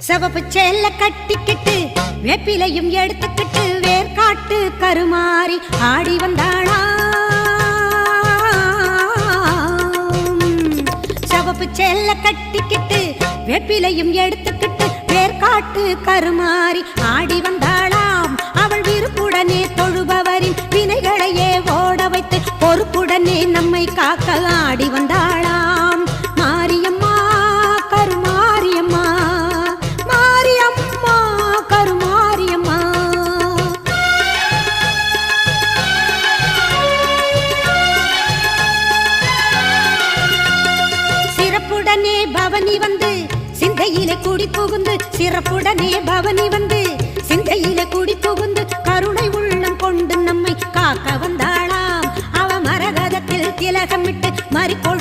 சிவப்பு சேல கட்டிக்கிட்டு வேப்பிலையும் எடுத்துக்கிட்டு வேர்காட்டு கருமாறி ஆடி வந்தாளா. சிவப்பு சேல கட்டிக்கிட்டு வேப்பிலையும் எடுத்துக்கிட்டு வேர்காட்டு கருமாறி ஆடி வந்தாளாம். அவள் விருப்புடனே தொழுபவரின் வினைகளையே ஓட வைத்து பொறுப்புடனே நம்மை காக்க ஆடி வந்தாளாம். மாரியம்மா கருமாரியம்மா, மாரியம்மா கருமாரியம்மா. சிறப்புடனே பவனி வந்து சிந்தையிலே கூடி புகுந்து, சிறப்புடனே பவனி வந்து சிந்தையிலே கூடி புகுந்து கருணை உள்ளம் கொண்டு நம்மை காக்க வந்தாளாம். அவ மரகதத்தில் திலகமிட்டு மறிக்கொள்